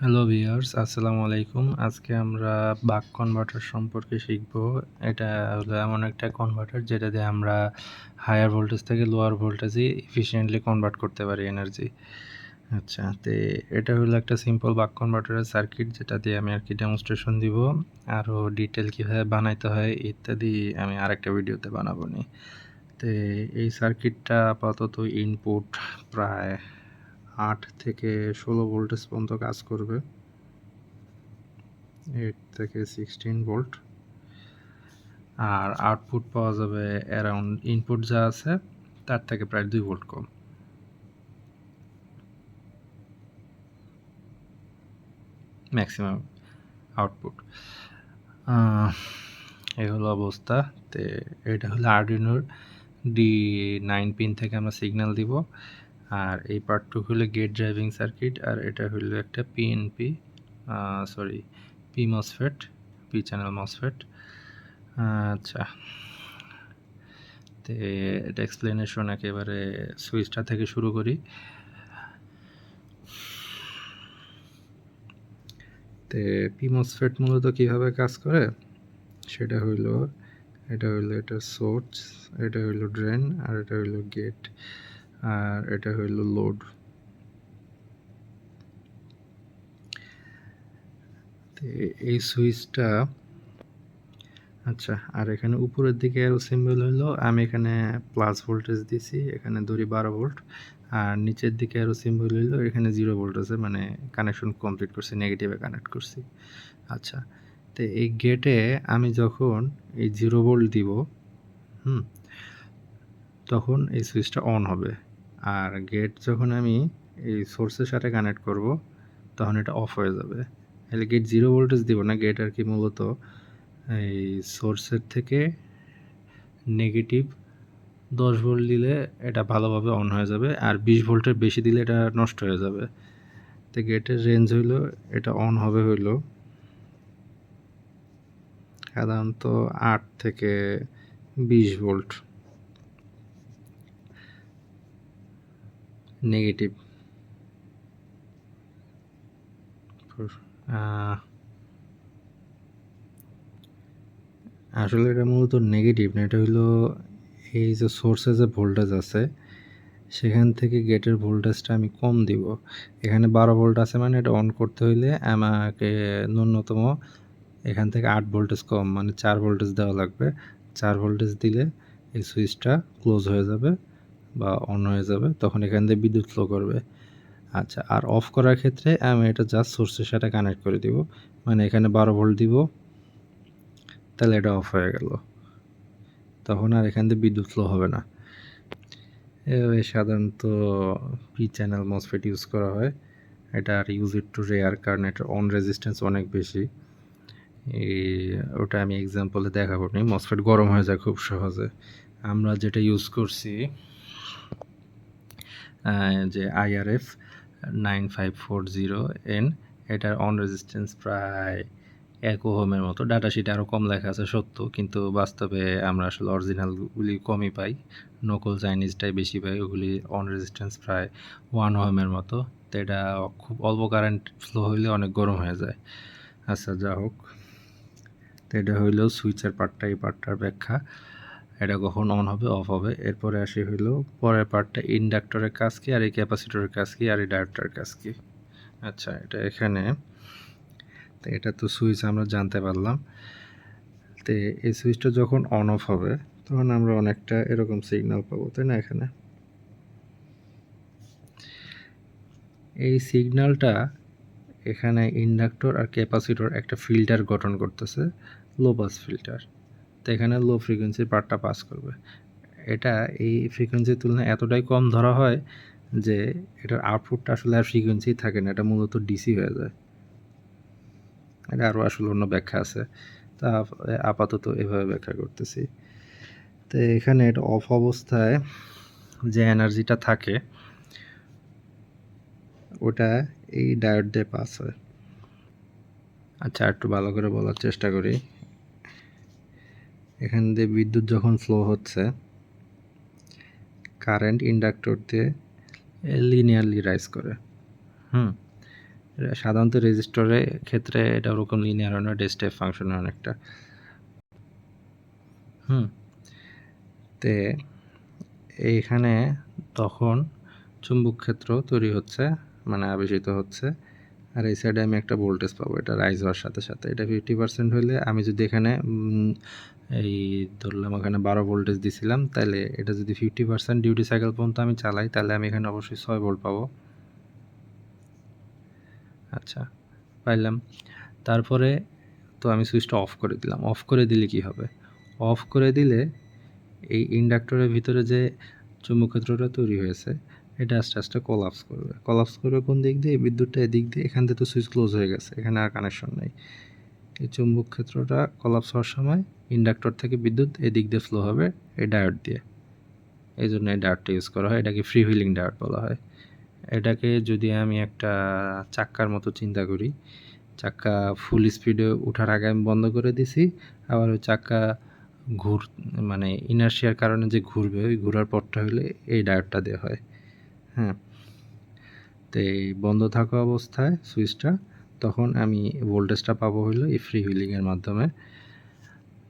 Hello viewers, আসসালামু আলাইকুম। আজকে আমরা বাক কনভার্টার সম্পর্কে শিখব। এটা হলো এমন একটা কনভার্টার যেটা দিয়ে আমরা হায়ার ভোল্টেজ থেকে লোয়ার ভোল্টেজে এফিশিয়েন্টলি কনভার্ট করতে পারি এনার্জি। আচ্ছা, এটা হলো একটা সিম্পল বাক কনভার্টারের সার্কিট যেটা দিয়ে আমি আর কি ডেমনস্ট্রেশন দিব। আরও ডিটেল কীভাবে বানাইতে হয় ইত্যাদি আমি আরেকটা ভিডিওতে বানাবো নি। তে এই সার্কিটটা আপাতত ইনপুট প্রায় 8 থেকে 16 ভোল্টেজ পর্যন্ত কাজ করবে। 8 থেকে 16 ভোল্ট, আর আউটপুট পাওয়া যাবে অ্যারাউন্ড ইনপুট যা আছে তার থেকে প্রায় 2 ভোল্ট কম। ম্যাক্সিমাম আউটপুট এই হলো অবস্থা। তে এটা হলো আরডুইনোর D9 পিন থেকে আমরা সিগন্যাল দিব, আর এই পার্টটুকু হলো গেট ড্রাইভিং সার্কিট, আর এটা হলো একটা P MOSFET, P channel MOSFET. আচ্ছা, এটা এক্সপ্লেনেশন একেবারে সুইচটা থেকে শুরু করি। পি মসফেট মূলত কীভাবে কাজ করে সেটা হইলো, এটা সোর্স, এটা হইলো ড্রেন, আর এটা হইলো গেট, আর এটা হইলো লোড। এই সুইচটা, আচ্ছা, আর এখানে উপরের দিকে অ্যারো সিম্বল হলো, আমি এখানে প্লাস ভোল্টেজ দিছি, এখানে ধরি 12 ভোল্ট, আর নিচের দিকে অ্যারো সিম্বল হলো, এখানে 0 ভোল্ট আছে, মানে কানেকশন কমপ্লিট করছি, নেগেটিভে কানেক্ট করছি। আচ্ছা, তো এই গেটে আমি যখন এই 0 ভোল্ট দিব, তখন এই সুইচটা অন হবে, আর গেট যখন আমি এই সোর্সের সাথে কানেক্ট করব তখন এটা অফ হয়ে যাবে। তাহলে গেট 0 ভোল্টেজ দিব না, গেট আর কি মূলত এই সোর্সের থেকে নেগেটিভ 10 ভোল্ট দিলে এটা ভালোভাবে অন হয়ে যাবে, আর 20 ভোল্টের বেশি দিলে এটা নষ্ট হয়ে যাবে। তো গেটের রেঞ্জ হইলো, এটা অন হবে হইলো সাধারণত 8 থেকে 20 ভোল্ট নেগেটিভ। আসলে এটা মূলত নেগেটিভ না, এটা হইলো এই যে সোর্সে যে ভোল্টেজ আছে সেখান থেকে গেটের ভোল্টেজটা আমি কম দিব। এখানে 12 ভোল্ট আছে, মানে এটা অন করতে হইলে আমাকে ন্যূনতম এখান থেকে 8 ভোল্টেজ কম, মানে 4 ভোল্টেজ দেওয়া লাগবে। 4 ভোল্টেজ দিলে এই সুইচটা ক্লোজ হয়ে যাবে বা অন হয়ে যাবে, তখন এখান থেকে বিদ্যুৎ ফ্লো করবে। আচ্ছা, আর অফ করার ক্ষেত্রে আমি এটা জাস্ট সোর্সের সাথে কানেক্ট করে দিব, মানে এখানে 12 ভোল্ট দিব, তাহলে এটা অফ হয়ে গেল, তখন আর এখান থেকে বিদ্যুৎ ফ্লো হবে না। এভাবে সাধারণত পি চ্যানেল মসফেট ইউজ করা হয়। এটা আর ইউজ একটু রেয়ার, কারণ এটার অন রেজিস্ট্যান্স অনেক বেশি। ওটা আমি এক্সাম্পলে দেখাবো নি। মসফেট গরম হয়ে যায় খুব সহজে। আমরা যেটা ইউজ করছি যে IRF 9540N, এটার অন রেজিস্ট্যান্স প্রায় 1 ওহমের মতো। ডাটা শিটে আরও কম লেখা আছে সত্য, কিন্তু বাস্তবে আমরা আসলে অরিজিনালগুলি কমই পাই, নকল চাইনিজটাই বেশি পাই, ওগুলি অন রেজিস্ট্যান্স প্রায় 1 ওহমের মতো। তো এটা খুব অল্প কারেন্ট ফ্লো হইলে অনেক গরম হয়ে যায়। আচ্ছা, যা হোক, তো এটা হইলো সুইচের পার্টটা, এই পার্টটার ব্যাখ্যা, এটা কখন অন হবে অফ হবে। এরপরে আসি হইলো পরের পার্টটা, ইন্ডাক্টরের কাজ কি, আর এই ক্যাপাসিটরের কাজ কি, আর এই ডায়োডটার কাজ কি। আচ্ছা, এটা এখানে, তো এটা তো সুইচ আমরা জানতে পারলাম। তো এই সুইচটা যখন অন অফ হবে তখন আমরা অনেকটা এরকম সিগন্যাল পাবো, তাই না? এখানে এই সিগন্যালটা, এখানে ইন্ডাক্টর আর ক্যাপাসিটর একটা ফিল্টার গঠন করতেছে, লো পাস ফিল্টার। তো এখানে লো ফ্রিকোয়েন্সির পার্টটা পাস করবে। এটা এই ফ্রিকোয়েন্সির তুলনায় এতটাই কম ধরা হয় যে এটার আউটপুটটা আসলে আর ফ্রিকোয়েন্সি থাকে না, এটা মূলত ডিসি হয়ে যায়। এটা আরও আসলে অন্য ব্যাখ্যা আছে, তা আপাতত এভাবে ব্যাখ্যা করতেছি। তো এখানে এটা অফ অবস্থায় যে এনার্জিটা থাকে ওটা এই ডায়োড দিয়ে পাস হয়। আচ্ছা, একটু ভালো করে বলার চেষ্টা করি। এখান দিয়ে বিদ্যুৎ যখন ফ্লো হচ্ছে, কারেন্ট ইন্ডাক্টর দিয়ে লিনিয়ারলি রাইজ করে। সাধারণত রেজিস্টরের ক্ষেত্রে এটা ওরকম লিনিয়ার হয় না, এটা স্টেপ ফাংশনের অনেকটা। তে এইখানে তখন চুম্বক ক্ষেত্র তৈরি হচ্ছে, মানে আবেশিত হচ্ছে, আর এই সাইডে আমি একটা ভোল্টেজ পাবো এটা রাইজ হওয়ার সাথে সাথে। এটা 50% হলে আমি যদি এখানে এই ধরলাম এখানে 12 ভোল্টেজ দিছিলাম, তাহলে এটা যদি 50% ডিউটি সাইকেল পর্যন্ত আমি চালাই, তাহলে আমি এখানে অবশ্যই 6 ভোল্ট পাবো। আচ্ছা, পাইলাম। তারপরে তো আমি সুইচটা অফ করে দিলাম। অফ করে দিলে কি হবে? অফ করে দিলে এই ইন্ডাক্টরের ভিতরে যে চুম্বক ক্ষেত্রটা তৈরি হয়েছে, এটা আস্তে আস্তে কোলাপস করবে। কোলাপস করবে কোন দিক দিয়ে? এই বিদ্যুৎটা এদিক দিয়ে, এখান থেকে তো সুইচ ক্লোজ হয়ে গেছে, এখানে আর কানেকশন নেই। এই চুম্বক ক্ষেত্রটা কোলাপস হওয়ার সময় ইন্ডাক্টর থেকে বিদ্যুৎ এদিক দিয়ে ফ্লো হবে এই ডায়োড দিয়ে। এই জন্য এই ডায়োডটা ইউজ করা হয়, এটাকে ফ্রি হুইলিং ডায়োড বলা হয়। এটাকে যদি আমি একটা চাক্কার মতো চিন্তা করি, চাক্কা ফুল স্পিডে ওঠার আগে আমি বন্ধ করে দিছি, আবার ওই চাক্কা মানে ইনার্শিয়ার কারণে যে ঘুরবে, ওই ঘোরার পথটা হলে এই ডায়োডটা দেওয়া হয়। হ্যাঁ, তো এই বন্ধ থাকা অবস্থায় সুইচটা, তখন আমি ভোল্টেজটা পাবো হলো এই ফ্রি হুইলিংয়ের মাধ্যমে।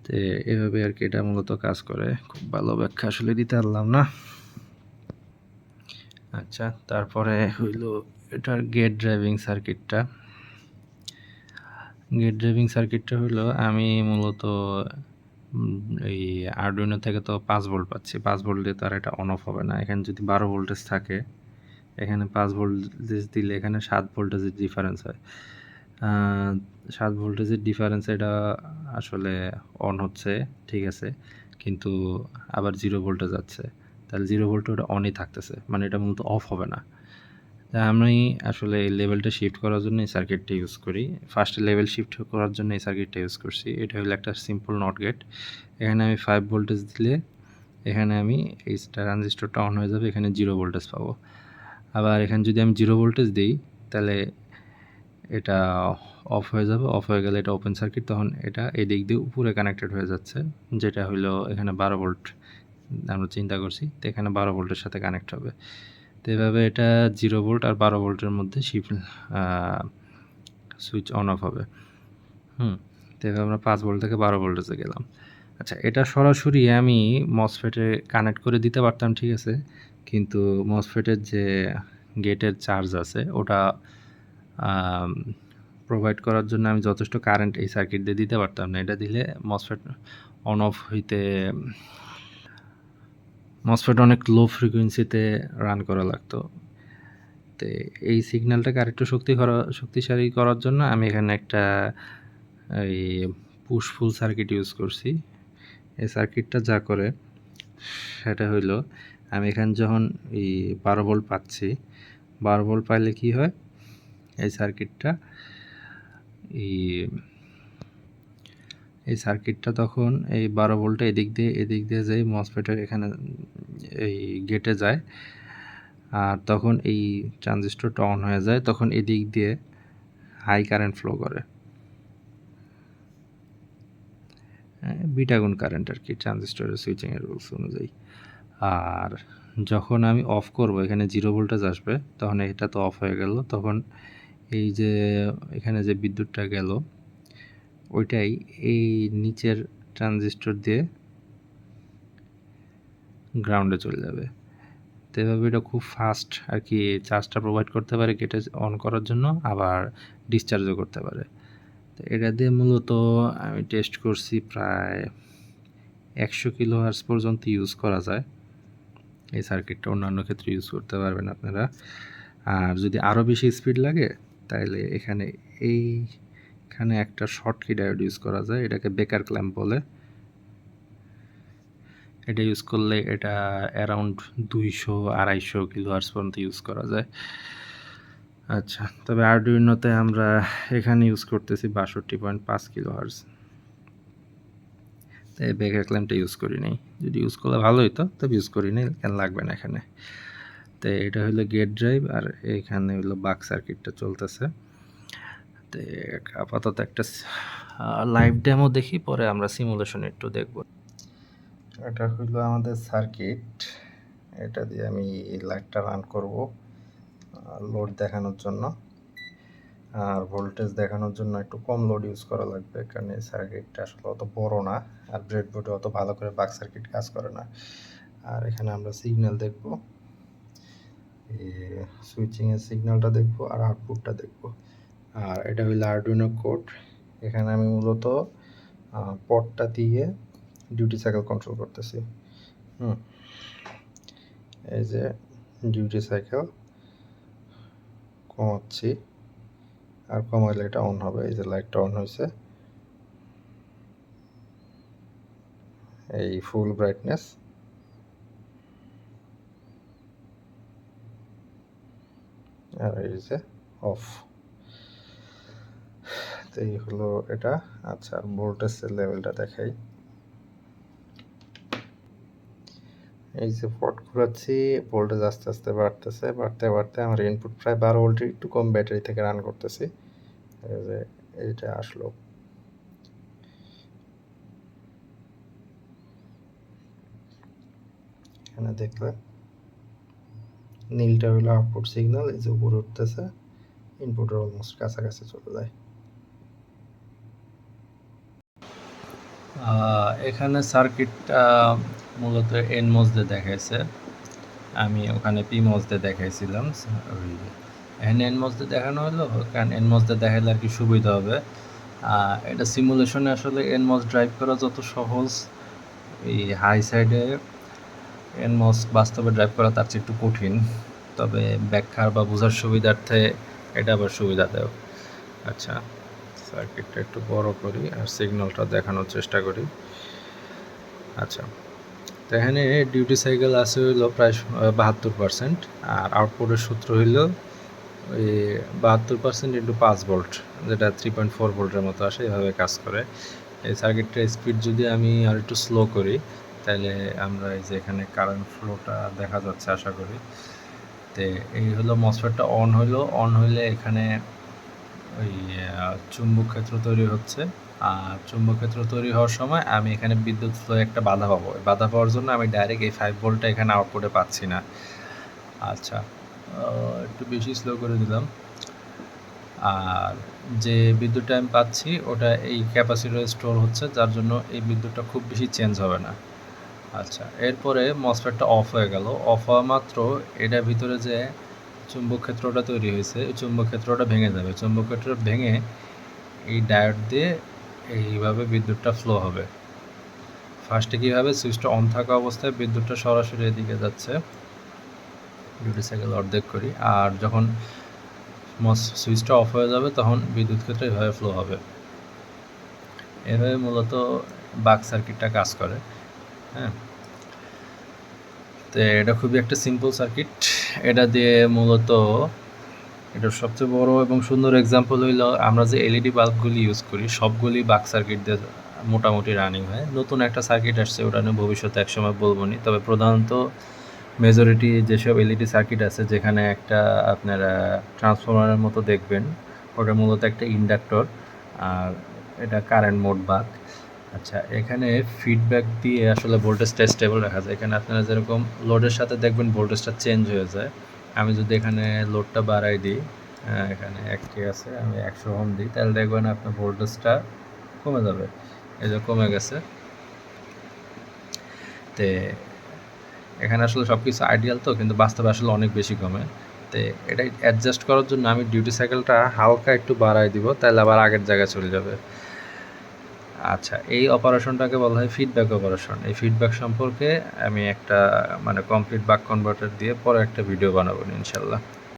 তো এভাবে আর কি এটা মূলত কাজ করে। খুব ভালো ব্যাখ্যা আসলে দিতে পারলাম না। আচ্ছা, তারপরে হইল এটার গেট ড্রাইভিং সার্কিটটা। গেট ড্রাইভিং সার্কিটটা হলো আমি মূলত এই আরডুইনো থেকে তো 5 ভোল্ট পাচ্ছি। 5 ভোল্ট দিয়ে তো আর এটা অন অফ হবে না। এখানে যদি 12 ভোল্টেজ থাকে, এখানে 5 ভোল্টেজ দিলে এখানে 7 ভোল্টেজের ডিফারেন্স হয়। 7 ভোল্টেজের ডিফারেন্স, এটা আসলে অন হচ্ছে, ঠিক আছে, কিন্তু আবার 0 ভোল্টে যাচ্ছে। তাহলে 0 ভোল্টে ওটা অনই থাকতেছে, মানে এটা মূলত অফ হবে না। তাই আমি আসলে এই লেভেলটা শিফট করার জন্য এই সার্কিটটা ইউজ করি। ফার্স্টে লেভেল শিফট করার জন্য এই সার্কিটটা ইউজ করছি। এটা হলো একটা সিম্পল নট গেট। এখানে আমি 5 ভোল্টেজ দিলে এখানে আমি এই ট্রানজিস্টরটা অন হয়ে যাবে, এখানে 0 ভোল্টেজ পাবো। আবার এখানে যদি আমি 0 ভোল্টেজ দিই, তাহলে এটা অফ হয়ে যাবে। অফ হয়ে গেলে এটা ওপেন সার্কিট, তখন এটা এই দিক দিয়ে উপরে কানেক্টেড হয়ে যাচ্ছে, যেটা হলো এখানে 12 ভোল্ট আমরা চিন্তা করছি, তো এখানে 12 ভোল্টের সাথে কানেক্ট হবে। তো এভাবে এটা 0 ভোল্ট আর 12 ভোল্টের মধ্যে সুইচ অন অফ হবে। তো এভাবে আমরা 5 ভোল্ট থেকে 12 ভোল্টেজে গেলাম। আচ্ছা, এটা সরাসরি আমি মসফেটে কানেক্ট করে দিতে পারতাম, ঠিক আছে, কিন্তু মসফেটের যে গেটের চার্জ আছে ওটা প্রোভাইড করার জন্য আমি যথেষ্ট কারেন্ট এই সার্কিট দিয়ে দিতে পারতাম না। এটা দিলে মসফেট অন অফ হইতে মসফেট অনেক লো ফ্রিকোয়েন্সিতে রান করা লাগতো। তো এই সিগন্যালটাকে আরেকটু শক্তিশালী করার জন্য আমি এখানে একটা এই পুশ ফুল সার্কিট ইউজ করছি। এই সার্কিটটা যা করে সেটা হইল, আমি এখানে যখন এই 12 ভোল্ট পাচ্ছি, 12 ভোল্ট পাইলে কি হয়, এই সার্কিটটা তখন এই 12 ভোল্টে এদিক দিয়ে যাই মসফেটের এখানে এই গেটে যায়, আর তখন এই ট্রানজিস্টরটা অন হয়ে যায়, তখন এদিক দিয়ে হাই কারেন্ট ফ্লো করে, বিটাগুণ কারেন্ট আর কি, ট্রানজিস্টরের সুইচিংয়ের রুলস অনুযায়ী। আর যখন আমি অফ করব, এখানে 0 ভোল্টেজ আসবে, তখন এটা তো অফ হয়ে গেল, তখন এই যে এখানে যে বিদ্যুৎটা গেল ওইটাই এই নিচের ট্রানজিস্টর দিয়ে গ্রাউন্ডে চলে যাবে। তো এভাবে এটা খুব ফাস্ট আর কি চার্জটা প্রোভাইড করতে পারে গেটে অন করার জন্য, আবার ডিসচার্জও করতে পারে। তো এটা দিয়ে মূলত আমি টেস্ট করছি, প্রায় 100 কিলোহার্টজ পর্যন্ত ইউজ করা যায় এই সার্কিটটা। অন্যান্য ক্ষেত্রে ইউজ করতে পারবেন আপনারা। আর যদি আরও বেশি স্পিড লাগে, তাহলে এইখানে একটা শর্টকি ডায়োড ইউজ করা যায়, এটাকে বেকার ক্ল্যাম্প বলে। এটা ইউজ করলে এটা অ্যারাউন্ড 200-250 কিলোহার্টজ পর্যন্ত ইউজ করা যায়। আচ্ছা, তবে আরডুইনোতে আমরা এখানে ইউজ করতেছি 62.5 কিলোহার্টজ। তাই বেকার ক্ল্যাম্পটা ইউজ করি নাই। যদি ইউজ করলে ভালো হতো, তবে ইউজ করি নাই, কেন লাগবে না এখানে। তো এটা হলো গেট ড্রাইভ, আর এখানে হলো বাক সার্কিটটা চলতেছে। তো আপাতত একটা লাইভ ডেমো দেখি, পরে আমরা সিমুলেশন একটু দেখব। এটা হইলো আমাদের সার্কিট, এটা দিয়ে আমি লাইটটা রান করব লোড দেখানোর জন্য। আর ভোল্টেজ দেখানোর জন্য একটু কম লোড ইউজ করা লাগবে, কারণ এই সার্কিটটা আসলে অত বড় না, আর ব্রেডবোর্ডে অত ভালো করে বাক সার্কিট কাজ করে না। আর এখানে আমরা সিগন্যাল দেখব, সুইচিংয়ের সিগন্যালটা দেখব আর আউটপুটটা দেখব। আর এটা হইলো আরডুইনো কোড। এখানে আমি মূলত পটটা দিয়ে ডিউটি সাইকেল কন্ট্রোল করতেছি। এই যে ডিউটি সাইকেল কমাচ্ছি, আর কমাইলে এটা অন হবে। এই যে লাইটটা অন হয়েছে, এই ফুল ব্রাইটনেস। আর এই যে অফ। তো এই হলো এটা। আচ্ছা, ভোল্টেজের লেভেলটা দেখাই। এই যে পট ঘোরাচ্ছি, ভোল্টেজ আস্তে আস্তে বাড়তেছে, বাড়তে বাড়তে আমার ইনপুট প্রায় 12 ভোল্টের একটু কম ব্যাটারি থেকে রান করতেছি। এই যে এইটা আসলো। এখানে দেখলে নীলটা হলো আউটপুট সিগন্যাল, এই যে উপরে উঠতেছে, ইনপুটের অলমোস্ট কাছাকাছি চলে যায়। এখানে সার্কিটটা মূলত এনমোস দিয়ে দেখাইছে, আমি ওখানে পিমোস দিয়ে দেখাইছিলাম। এখানে এনমোস দিয়ে দেখানো হলো, কারণ এনমোস দিয়ে দেখালে আর কি সুবিধা হবে। এটা সিমুলেশনে আসলে এনমোস ড্রাইভ করা যত সহজ, এই হাই সাইডে এনমোস বাস্তবে ড্রাইভ করা তার চেয়ে একটু কঠিন। তবে ব্যাখ্যার বা বোঝার সুবিধার্থে এটা আবার সুবিধাদায়ক। আচ্ছা, সার্কিটটা একটু বড় করি আর সিগন্যালটা দেখানোর চেষ্টা করি। আচ্ছা, তো এখানে ডিউটি সাইকেল আছে হইল প্রায় 72%, আর আউটপুটের সূত্র হইল ওই 72% ইন্টু 5 ভোল্ট, যেটা 3.4 ভোল্টের মতো আসে, এভাবে কাজ করে। এই সার্কিটটার স্পিড যদি আমি আর একটু স্লো করি, তাহলে আমরা এই যে এখানে কারেন্ট ফ্লোটা দেখা যাচ্ছে আশা করি। তো এই হলো মসফেটটা অন হইলে এখানে ওই চুম্বক ক্ষেত্র তৈরি হচ্ছে। আর চুম্বক ক্ষেত্র তৈরি হওয়ার সময় আমি এখানে বিদ্যুৎ ফ্লো একটা বাধা পাবো। বাধা পাওয়ার জন্য আমি ডাইরেক্ট এই 5 ভোল্টটা এখানে আউটপুটে পাচ্ছি না। আচ্ছা, একটু বেশি স্লো করে দিলাম। আর যে বিদ্যুৎটা আমি পাচ্ছি ওটা এই ক্যাপাসিটরে স্টোর হচ্ছে, যার জন্য এই বিদ্যুৎটা খুব বেশি চেঞ্জ হবে না। আচ্ছা, এরপরে মসফেটটা অফ হয়ে গেল। অফ হওয়া মাত্র এটার ভিতরে যে চুম্বক ক্ষেত্রটা তৈরি হয়েছে, ওই চুম্বক ক্ষেত্রটা ভেঙে যাবে। চুম্বক ক্ষেত্র ভেঙে এই ডায়োড দিয়ে এইভাবে বিদ্যুৎটা ফ্লো হবে। ফার্স্টে কীভাবে, সুইচটা অন থাকা অবস্থায় বিদ্যুৎটা সরাসরি এদিকে যাচ্ছে, ডিউটি সাইকেল অর্ধেক করি। আর যখন সুইচটা অফ হয়ে যাবে তখন বিদ্যুৎ ক্ষেত্র এভাবে ফ্লো হবে। এভাবে মূলত বাক সার্কিটটা কাজ করে। হ্যাঁ, তো এটা খুবই একটা সিম্পল সার্কিট। এটা দিয়ে মূলত এটার সবচেয়ে বড় এবং সুন্দর এক্সাম্পল হইল আমরা যে এলইডি বাল্বগুলি ইউজ করি সবগুলি বাক সার্কিট দিয়ে মোটামুটি রানিং হয়। নতুন একটা সার্কিট আসছে, ওটা নিয়ে ভবিষ্যতে একসময় বলবো নি। তবে প্রধানত মেজরিটি যেসব এলইডি সার্কিট আছে, যেখানে একটা আপনারা ট্রান্সফরমারের মতো দেখবেন, ওটা মূলত একটা ইন্ডাক্টর, আর এটা কারেন্ট মোড বাক। আচ্ছা, এখানে ফিডব্যাক দিয়ে আসলে ভোল্টেজটা স্টেবল রাখা যায়। এখানে আপনারা যেরকম লোডের সাথে দেখবেন ভোল্টেজটা চেঞ্জ হয়ে যায়। আমি যদি এখানে লোডটা বাড়াই দিই, এখানে 1K আছে, আমি 100 ওহম দিই, তাহলে দেখবেন আপনার ভোল্টেজটা কমে যাবে। এই যে কমে গেছে। তো এখানে আসলে সব কিছু আইডিয়াল তো, কিন্তু বাস্তবে আসলে অনেক বেশি কমে। তো এটা অ্যাডজাস্ট করার জন্য আমি ডিউটি সাইকেলটা হালকা একটু বাড়াই দিব, তাহলে আবার আগের জায়গায় চলে যাবে। আচ্ছা, এই অপারেশনটাকে বলা হয় ফিডব্যাক অপারেশন। এই ফিডব্যাক সম্পর্কে আমি একটা কমপ্লিট বাক কনভার্টার দিয়ে পরে একটা ভিডিও বানাবো ইনশাল্লাহ।